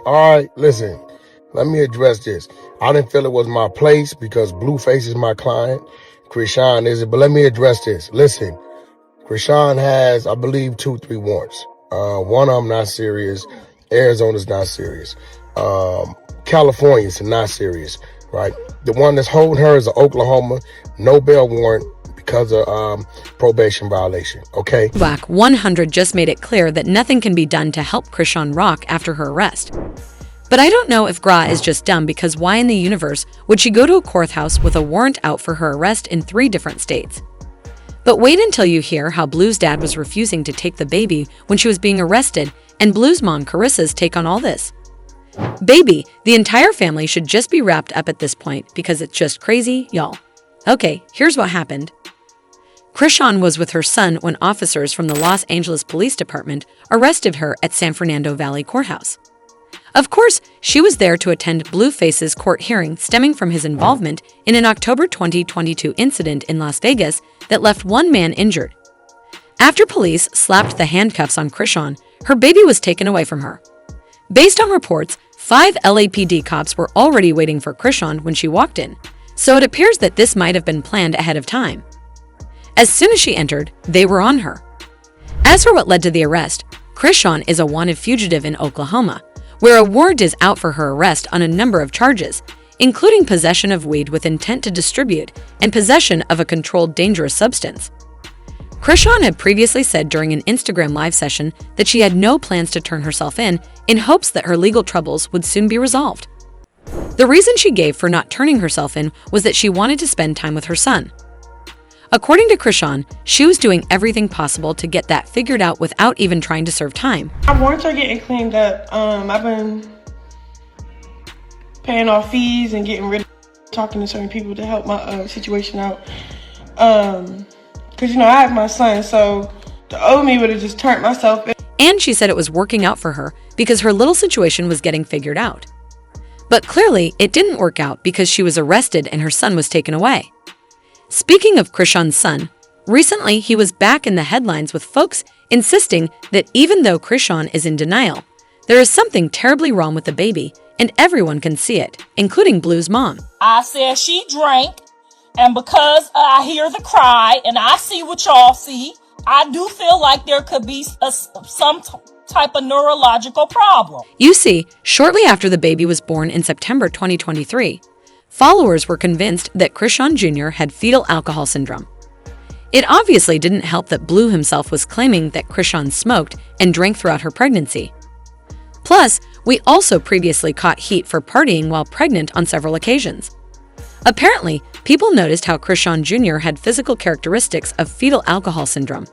All right, listen. Let me address this. I didn't feel it was my place because Blueface is my client. Chrisean isn't. But let me address this. Listen, Chrisean has, I believe, 2-3 warrants. One of them not serious. Arizona's not serious. California's not serious, right? The one that's holding her is an Oklahoma no bail warrant because of probation violation, okay? WAC 100 just made it clear that nothing can be done to help Chrisean rock after her arrest. But I don't know if Gra is just dumb, because why in the universe would she go to a courthouse with a warrant out for her arrest in 3 different states? But wait until you hear how Blue's dad was refusing to take the baby when she was being arrested, and Blue's mom Carissa's take on all this. Baby, the entire family should just be wrapped up at this point because it's just crazy, y'all. Okay, here's what happened. Chrisean was with her son when officers from the Los Angeles Police Department arrested her at San Fernando Valley Courthouse. Of course, she was there to attend Blueface's court hearing stemming from his involvement in an October 2022 incident in Las Vegas that left 1 man injured. After police slapped the handcuffs on Chrisean, her baby was taken away from her. Based on reports, 5 LAPD cops were already waiting for Chrisean when she walked in, so it appears that this might have been planned ahead of time. As soon as she entered, they were on her. As for what led to the arrest, Chrisean is a wanted fugitive in Oklahoma, where a warrant is out for her arrest on a number of charges, including possession of weed with intent to distribute and possession of a controlled dangerous substance. Chrisean had previously said during an Instagram live session that she had no plans to turn herself in hopes that her legal troubles would soon be resolved. The reason she gave for not turning herself in was that she wanted to spend time with her son. According to Chrisean, she was doing everything possible to get that figured out without even trying to serve time. My warrants are getting cleaned up. I've been paying off fees and getting rid of talking to certain people to help my situation out. Because, I have my son, so the old me would have just turned myself in. And she said it was working out for her because her little situation was getting figured out. But clearly, it didn't work out because she was arrested and her son was taken away. Speaking of Chrisean's son, recently he was back in the headlines with folks insisting that even though Chrisean is in denial, there is something terribly wrong with the baby and everyone can see it, including Blue's mom. I said she drank, and because I hear the cry and I see what y'all see, I do feel like there could be some type of neurological problem. You see, shortly after the baby was born in September 2023, followers were convinced that Chrisean Jr. had fetal alcohol syndrome. It obviously didn't help that Blue himself was claiming that Chrisean smoked and drank throughout her pregnancy. Plus, we also previously caught heat for partying while pregnant on several occasions. Apparently, people noticed how Chrisean Jr. had physical characteristics of fetal alcohol syndrome,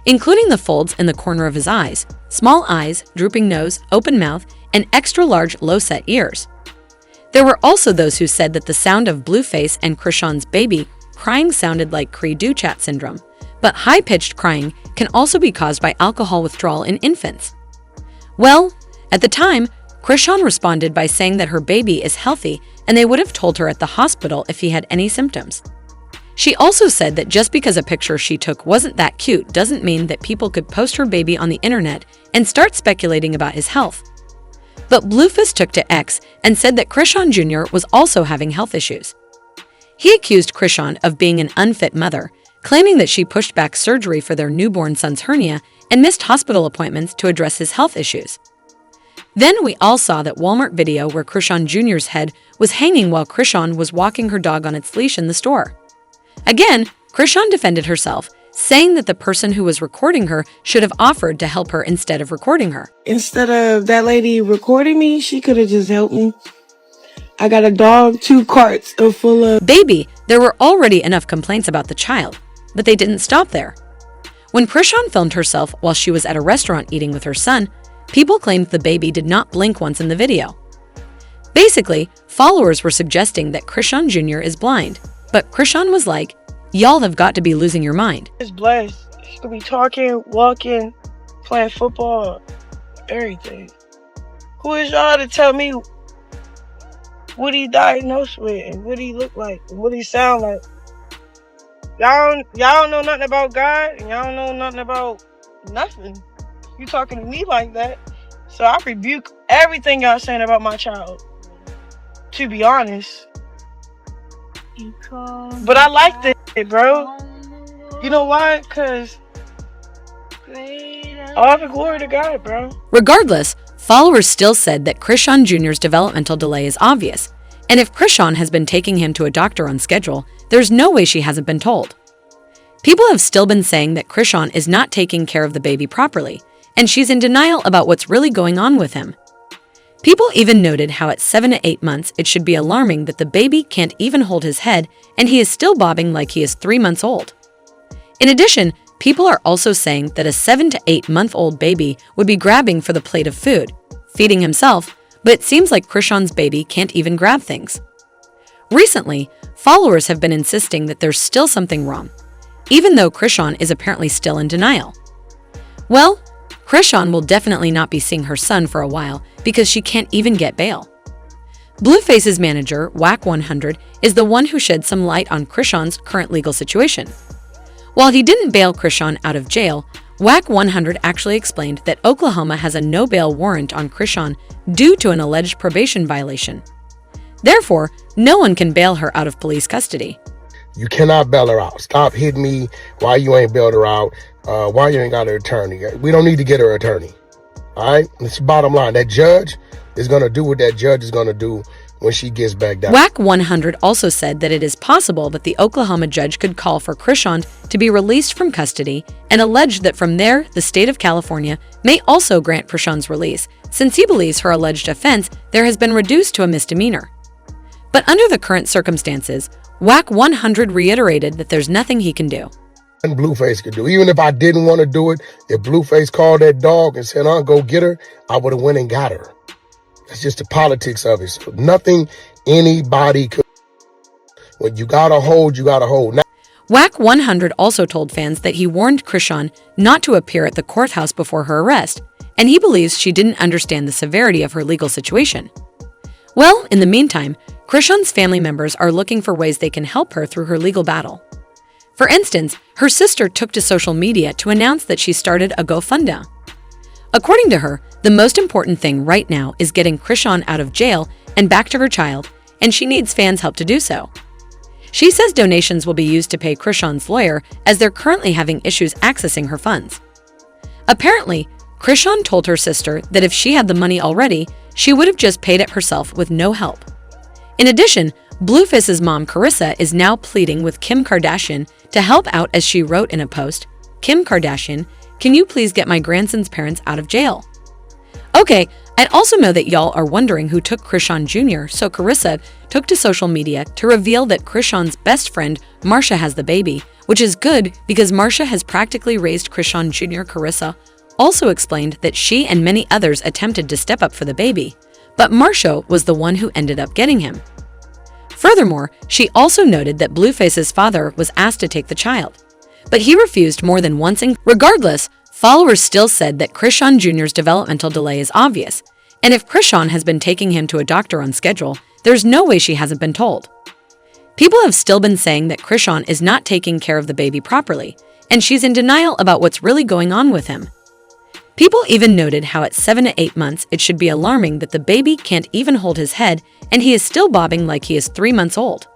including the folds in the corner of his eyes, small eyes, drooping nose, open mouth, and extra-large low-set ears. There were also those who said that the sound of Blueface and Chrisean's baby crying sounded like Cri-du-chat syndrome, but high-pitched crying can also be caused by alcohol withdrawal in infants. Well, at the time, Chrisean responded by saying that her baby is healthy and they would have told her at the hospital if he had any symptoms. She also said that just because a picture she took wasn't that cute doesn't mean that people could post her baby on the internet and start speculating about his health. But Blueface took to X and said that Chrisean Jr. was also having health issues. He accused Chrisean of being an unfit mother, claiming that she pushed back surgery for their newborn son's hernia and missed hospital appointments to address his health issues. Then we all saw that Walmart video where Chrisean Jr.'s head was hanging while Chrisean was walking her dog on its leash in the store. Again, Chrisean defended herself, saying that the person who was recording her should have offered to help her instead of recording her. Instead of that lady recording me, she could have just helped me. I got a dog, 2 carts full of... Baby, there were already enough complaints about the child, but they didn't stop there. When Chrisean filmed herself while she was at a restaurant eating with her son, people claimed the baby did not blink once in the video. Basically, followers were suggesting that Chrisean Jr. is blind, but Chrisean was like, y'all have got to be losing your mind. It's blessed. She could be talking, walking, playing football, everything. Who is y'all to tell me what he diagnosed with and what he look like and what he sound like? Y'all don't know nothing about God and y'all don't know nothing about nothing. You talking to me like that, So I rebuke everything y'all saying about my child, to be honest. But I like this, bro. You know why? Because all the glory to God, bro. Regardless, followers still said that Chrisean Jr.'s developmental delay is obvious, and if Chrisean has been taking him to a doctor on schedule, there's no way she hasn't been told. People have still been saying that Chrisean is not taking care of the baby properly, and she's in denial about what's really going on with him. People even noted how at 7 to 8 months it should be alarming that the baby can't even hold his head and he is still bobbing like he is 3 months old. In addition, people are also saying that a 7 to 8 month old baby would be grabbing for the plate of food, feeding himself, but it seems like Chrisean's baby can't even grab things. Recently, followers have been insisting that there's still something wrong, even though Chrisean is apparently still in denial. Well, Chrisean will definitely not be seeing her son for a while because she can't even get bail. Blueface's manager, Whack 100, is the one who shed some light on Chrisean's current legal situation. While he didn't bail Chrisean out of jail, Whack 100 actually explained that Oklahoma has a no-bail warrant on Chrisean due to an alleged probation violation. Therefore, no one can bail her out of police custody. You cannot bail her out. Stop hitting me. Why you ain't bailed her out? Why you ain't got her attorney? We don't need to get her attorney. All right? It's the bottom line. That judge is going to do what that judge is going to do when she gets back down. Whack 100 also said that it is possible that the Oklahoma judge could call for Chrisean to be released from custody and alleged that from there, the state of California may also grant Chrisean's release, since he believes her alleged offense there has been reduced to a misdemeanor. But under the current circumstances, Whack 100 reiterated that there's nothing he can do. And Blueface could do. Even if I didn't want to do it, if Blueface called that dog and said, go get her, I would have went and got her. That's just the politics of it. So nothing anybody could. When you got to hold, you got to hold. Now, Whack 100 also told fans that he warned Chrisean not to appear at the courthouse before her arrest, and he believes she didn't understand the severity of her legal situation. Well, in the meantime, Chrisean's family members are looking for ways they can help her through her legal battle. For instance, her sister took to social media to announce that she started a GoFundMe. According to her, the most important thing right now is getting Chrisean out of jail and back to her child, and she needs fans' help to do so. She says donations will be used to pay Chrisean's lawyer as they're currently having issues accessing her funds. Apparently, Chrisean told her sister that if she had the money already, she would have just paid it herself with no help. In addition, Blueface's mom, Carissa, is now pleading with Kim Kardashian to help out as she wrote in a post, "Kim Kardashian, can you please get my grandson's parents out of jail?" Okay, I'd also know that y'all are wondering who took Chrisean Jr., so Carissa took to social media to reveal that Chrisean's best friend, Marsha, has the baby, which is good because Marsha has practically raised Chrisean Jr. Carissa also explained that she and many others attempted to step up for the baby, but Marsha was the one who ended up getting him. Furthermore, she also noted that Blueface's father was asked to take the child, but he refused more than once. Regardless, followers still said that Chrisean Jr.'s developmental delay is obvious, and if Chrisean has been taking him to a doctor on schedule, there's no way she hasn't been told. People have still been saying that Chrisean is not taking care of the baby properly, and she's in denial about what's really going on with him. People even noted how at 7 to 8 months it should be alarming that the baby can't even hold his head and he is still bobbing like he is 3 months old.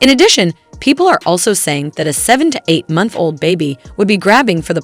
In addition, people are also saying that a 7 to 8 month old baby would be grabbing for the